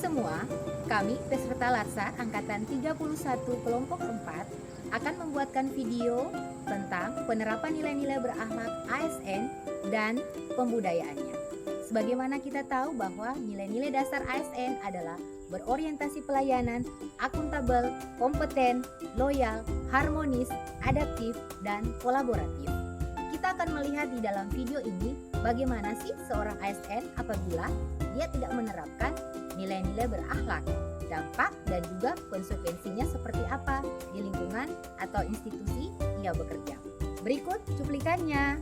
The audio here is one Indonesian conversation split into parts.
semua, kami peserta Latsar Angkatan 31 Kelompok 4 akan membuatkan video tentang penerapan nilai-nilai berakhlak ASN dan pembudayaannya. Sebagaimana kita tahu bahwa nilai-nilai dasar ASN adalah berorientasi pelayanan, akuntabel, kompeten, loyal, harmonis, adaptif, dan kolaboratif. Kita akan melihat di dalam video ini bagaimana sih seorang ASN apabila dia tidak menerapkan nilai-nilai berakhlak, dampak dan juga konsekuensinya seperti apa di lingkungan atau institusi dia bekerja. Berikut cuplikannya.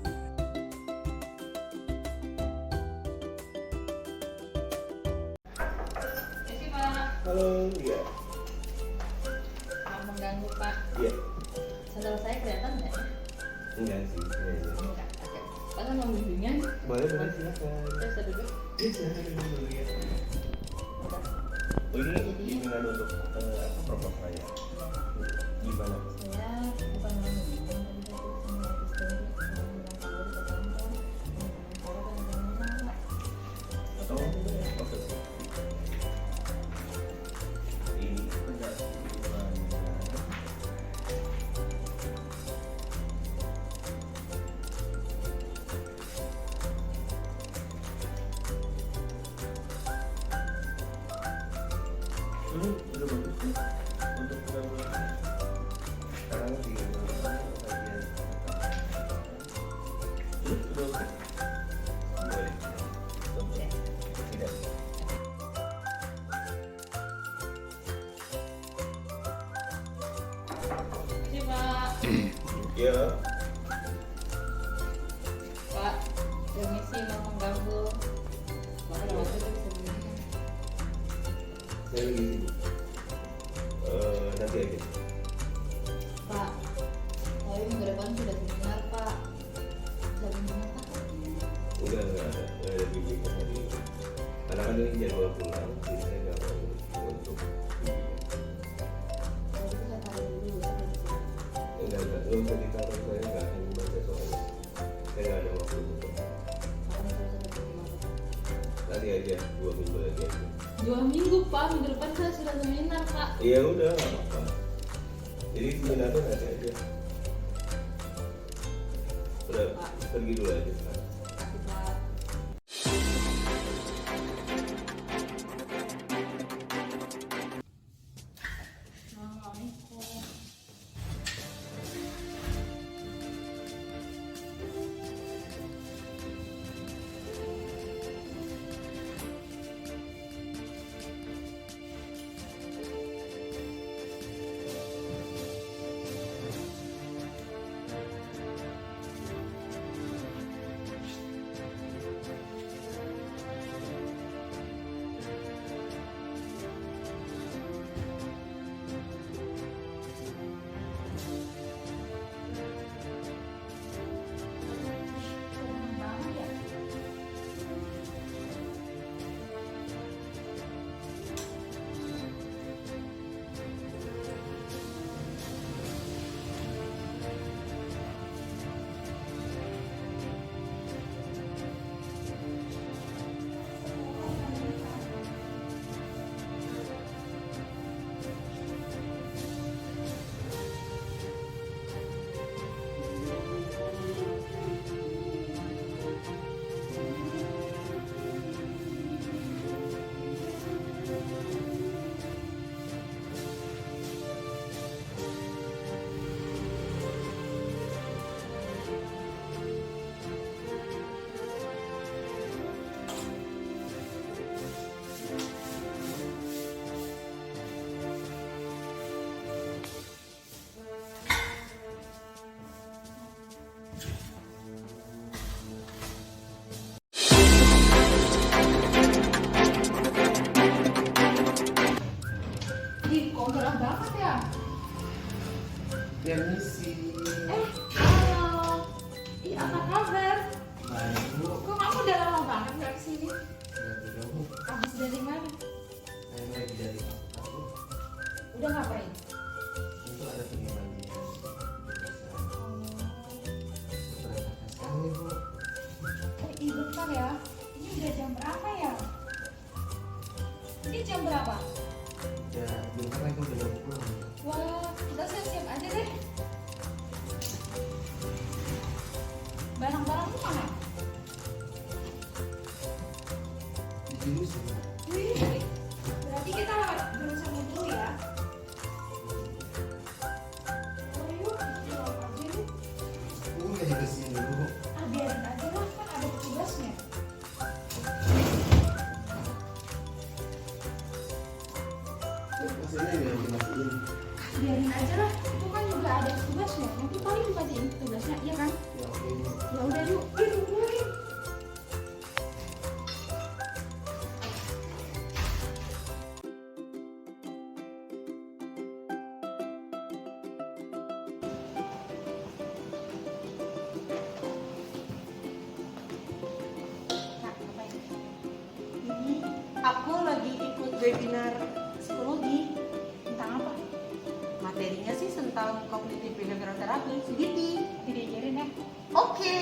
Halo, iya. Mau mengganggu Pak? Iya. Sandal saya kelihatan nggak ya? Enggak sih, Enggak. Oke. Pak kan mau bimbingan? Boleh, silakan. Saya duduk. Iya, silakan dulu ya. Udah. Oh, ini bimbingan untuk program saya. Gimana? Saya bukan mau bimbingan, tapi saya sama asisten mau bilang kalau di kantor, Oh, oke. Ini pendaftarannya. Udah bagus sih untuk penggabungan. Sekarang di bagian udah oke. Boleh. Oke. Tidak. Ini Pak. Ya. Pak, permisi mau mengganggu. Pak, Saya lagi sibuk. Nanti aja. Pak, saya minggu depan sudah seminar Pak. Jadi gimana Pak? Enggak ada bimbingan hari ini. Karena kan ini jadwal pulang, jadi saya nggak mau untuk bimbingan. Kalau gitu saya taruh dulu. Enggak usah ditaruh, saya nggak akan membaca soalnya. Saya nggak ada waktu untuk. Kalau misalnya saya dapat gimana Pak? Nanti aja 2 minggu lagi aja. 2 minggu Pak, minggu depan saya sudah seminar Pak. Iya udah, nggak apa-apa. Jadi seminarnya nanti aja. Udah, pergi dulu aja sekarang. Kasih Pak. Assalamualaikum. Ih, kok gerah banget ya? Permisi. Halo. Ih, apa kabar? Baik bu. Kok kamu udah lama banget nggak kesini? Sudah bu. Habis dari mana? Saya lagi dari kantor. Udah ngapain? Itu ada pengiriman beberapa sekali bu. Oh, iya bentar ya. Ini udah jam berapa ya? Ini jam berapa? Ya, bentar lagi udah jam pulang. Wah, kita siap-siap aja deh. Barang-barangmu mana? Di sini sih. Wih, berarti kita bersama dulu ya. Oh yuk, kita aja yuk. Udah di sini dulu. Ah, biarin aja lah, kan ada petugasnya. Maksudnya ya dimatiin. Biarin aja lah, itu kan juga ada petugasnya. Nanti paling dimatiin petugasnya, iya kan? Ya oke. Ya udah yuk, tungguin. Ini aku lagi ikut webinar psikologi. Tentang apa? Materinya sih tentang cognitive behavioral therapy, CBT. Diajarin ya. Oke.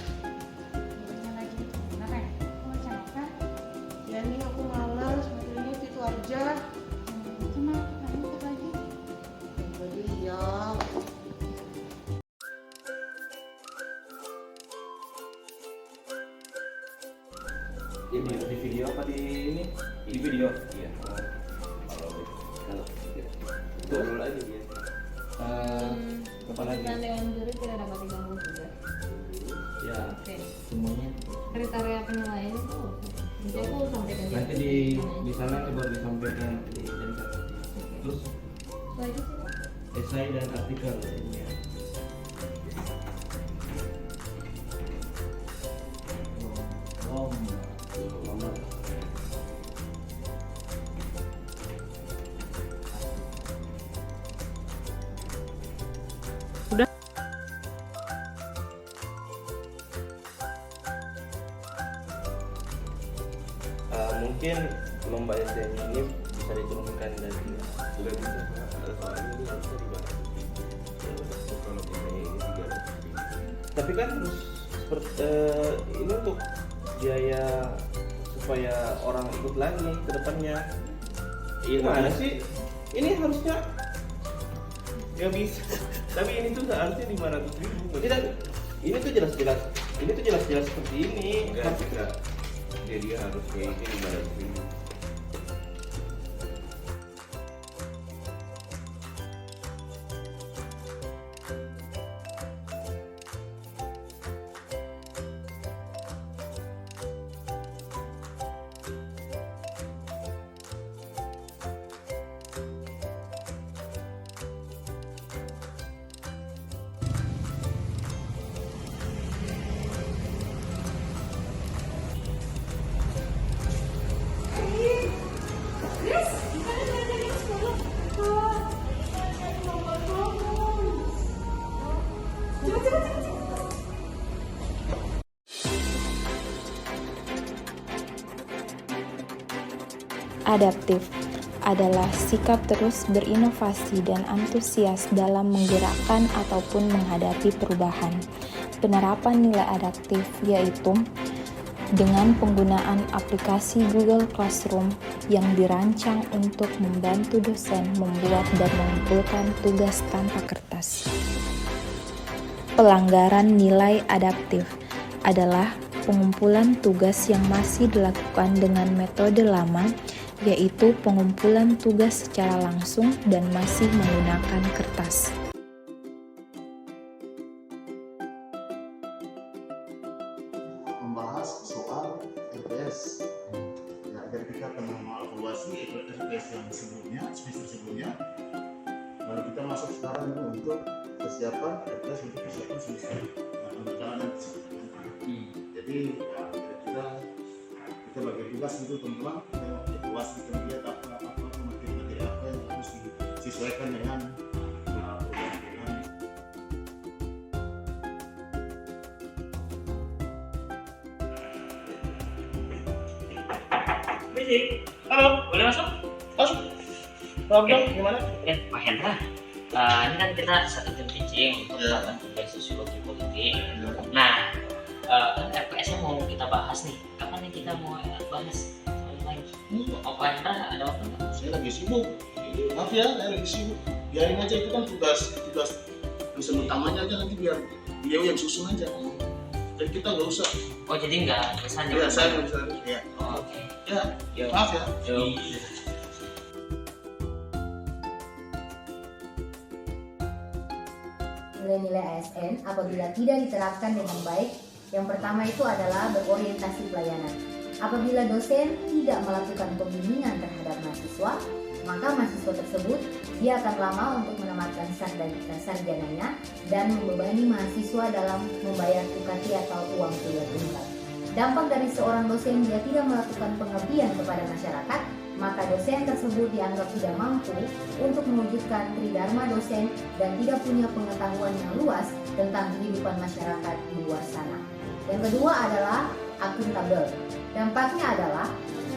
Diajarin lagi. Kenapa ya? Kamu baca apa? Ya nih aku malas, materinya itu aja. Cuma, nanti ikut lagi. Jadi ya. Di video apa di ini? Di video. Iya. Kalau itu dulu aja biasa. Apa lagi? Dan Dewan Juri tidak dapat diganggu juga. Ya, Oke. semuanya. Kriteria penilaian itu nanti aku sampaikan Nanti di sana itu baru disampaikan di jadi terus Setelah itu sih, esai dan artikel ini ya. Lama. Mungkin lomba SDM ini bisa diturunkan dari Sudah bisa soalnya ini harusnya dibahas. Ya, kalau misalnya ini 300. tapi kan harus seperti ini untuk biaya supaya orang ikut lagi ke depannya. Iya, Gimana tapi- sih? Ini harusnya ya bisa. Tapi ini tuh harusnya 500.000. Tidak, ini tuh jelas-jelas. Ini tuh jelas-jelas seperti ini. Enggak, enggak. Jadi harus kayak ini 500.000. Adaptif adalah sikap terus berinovasi dan antusias dalam menggerakkan ataupun menghadapi perubahan. Penerapan nilai adaptif yaitu dengan penggunaan aplikasi Google Classroom yang dirancang untuk membantu dosen membuat dan mengumpulkan tugas tanpa kertas. Pelanggaran nilai adaptif adalah pengumpulan tugas yang masih dilakukan dengan metode lama, yaitu pengumpulan tugas secara langsung dan masih menggunakan kertas. Membahas soal RPS. Ya, agar kita akan mengevaluasi RPS yang sebelumnya, semester sebelumnya. Lalu kita masuk sekarang ini untuk kesiapan RPS untuk kesiapan semester yang akan berjalan nanti. Jadi ya, kita bagi tugas itu teman-teman, kita evaluasi, kita lihat apa materi-materi apa yang harus disesuaikan dengan program. Halo, boleh masuk? Masuk. Problem gimana? Pak Hendra, ini kan kita satu tim teaching untuk melakukan tugas sosiologi politik. Nah, kan RPS-nya mau kita bahas nih. Kapan nih kita mau bahas lagi? Apa ada waktu? Saya lagi sibuk. Maaf ya, saya lagi sibuk. Biarin aja, itu kan tugas dosen utamanya aja, nanti biar beliau yang susun aja. Jadi kita nggak usah. Oh, jadi nggak pesan Ya, saya nggak usah. Ya. Oh, oke. Ya, maaf ya. Nilai-nilai ASN apabila tidak diterapkan dengan baik, yang pertama itu adalah berorientasi pelayanan. Apabila dosen tidak melakukan pembimbingan terhadap mahasiswa, maka mahasiswa tersebut dia akan lama untuk menamatkan sarjananya dan membebani mahasiswa dalam membayar UKT atau uang kuliah tunggal. Dampak dari seorang dosen dia tidak melakukan pengabdian kepada masyarakat, maka dosen tersebut dianggap tidak mampu untuk mewujudkan tridharma dosen dan tidak punya pengetahuan yang luas tentang kehidupan masyarakat di luar sana. Yang kedua adalah akuntabel. Dampaknya adalah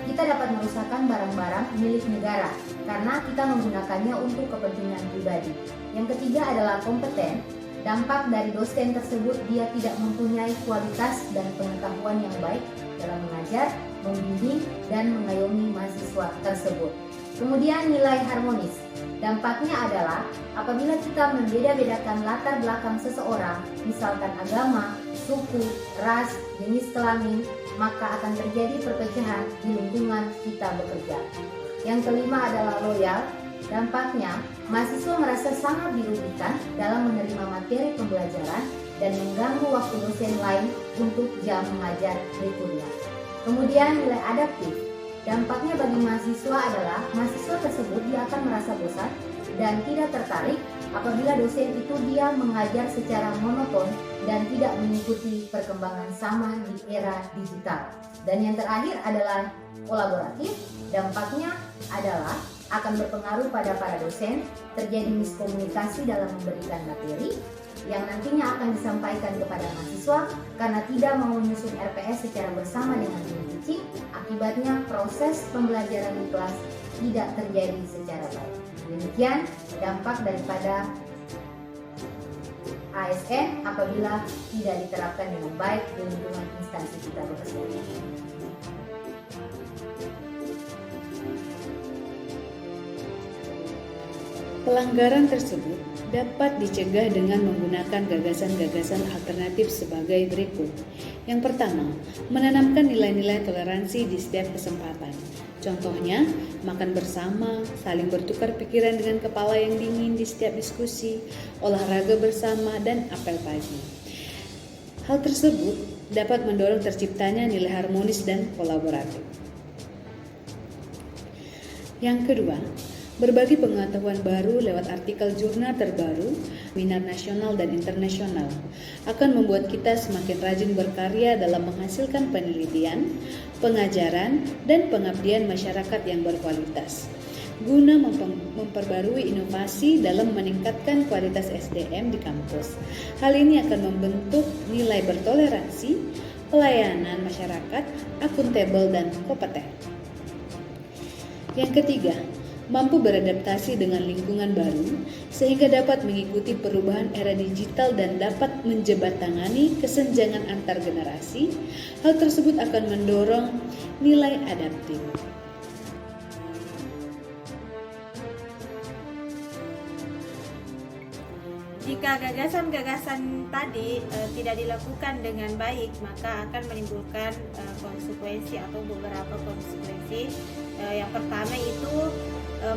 kita dapat merusakkan barang-barang milik negara karena kita menggunakannya untuk kepentingan pribadi. Yang ketiga adalah kompeten. Dampak dari dosen tersebut dia tidak mempunyai kualitas dan pengetahuan yang baik dalam mengajar, membimbing, dan mengayomi mahasiswa tersebut. Kemudian nilai harmonis. Dampaknya adalah apabila kita membeda-bedakan latar belakang seseorang, misalkan agama, suku, ras, jenis kelamin, maka akan terjadi perpecahan di lingkungan kita bekerja. Yang kelima adalah loyal. Dampaknya, mahasiswa merasa sangat dirugikan dalam menerima materi pembelajaran dan mengganggu waktu dosen lain untuk jam mengajar berikutnya. Kemudian nilai adaptif. Dampaknya bagi mahasiswa adalah mahasiswa tersebut dia akan merasa bosan dan tidak tertarik apabila dosen itu dia mengajar secara monoton dan tidak mengikuti perkembangan zaman di era digital. Dan yang terakhir adalah kolaboratif. Dampaknya adalah akan berpengaruh pada para dosen, terjadi miskomunikasi dalam memberikan materi yang nantinya akan disampaikan kepada mahasiswa karena tidak mau menyusun RPS secara bersama dengan tim teaching. Akibatnya proses pembelajaran di kelas tidak terjadi secara baik. Demikian dampak daripada ASN apabila tidak diterapkan dengan baik di lingkungan instansi kita bekerja. Pelanggaran tersebut dapat dicegah dengan menggunakan gagasan-gagasan alternatif sebagai berikut. Yang pertama, menanamkan nilai-nilai toleransi di setiap kesempatan. Contohnya, makan bersama, saling bertukar pikiran dengan kepala yang dingin di setiap diskusi, olahraga bersama, dan apel pagi. Hal tersebut dapat mendorong terciptanya nilai harmonis dan kolaboratif. Yang kedua, berbagi pengetahuan baru lewat artikel jurnal terbaru, seminar nasional dan internasional akan membuat kita semakin rajin berkarya dalam menghasilkan penelitian, pengajaran, dan pengabdian masyarakat yang berkualitas, guna memperbarui inovasi dalam meningkatkan kualitas SDM di kampus. Hal ini akan membentuk nilai bertoleransi, pelayanan masyarakat, akuntabel, dan kompeten. Yang ketiga, mampu beradaptasi dengan lingkungan baru sehingga dapat mengikuti perubahan era digital dan dapat menjembatani kesenjangan antar generasi. Hal tersebut akan mendorong nilai adaptif. Jika gagasan-gagasan tadi tidak dilakukan dengan baik, maka akan menimbulkan konsekuensi atau beberapa konsekuensi. Yang pertama itu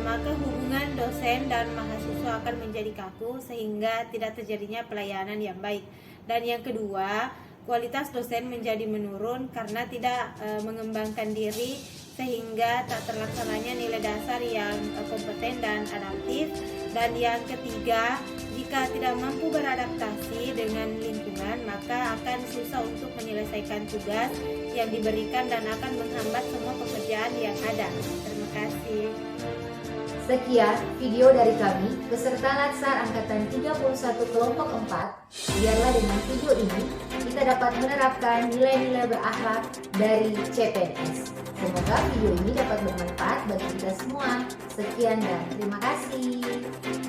maka hubungan dosen dan mahasiswa akan menjadi kaku sehingga tidak terjadinya pelayanan yang baik. Dan yang kedua, kualitas dosen menjadi menurun karena tidak mengembangkan diri sehingga tak terlaksananya nilai dasar yang kompeten dan adaptif. Dan yang ketiga, jika tidak mampu beradaptasi dengan lingkungan, maka akan susah untuk menyelesaikan tugas yang diberikan dan akan menghambat semua pekerjaan yang ada. Terima kasih. Sekian video dari kami, peserta Latsar Angkatan 31 Kelompok 4. Biarlah dengan video ini kita dapat menerapkan nilai-nilai berakhlak dari CPNS. Semoga video ini dapat bermanfaat bagi kita semua. Sekian dan terima kasih.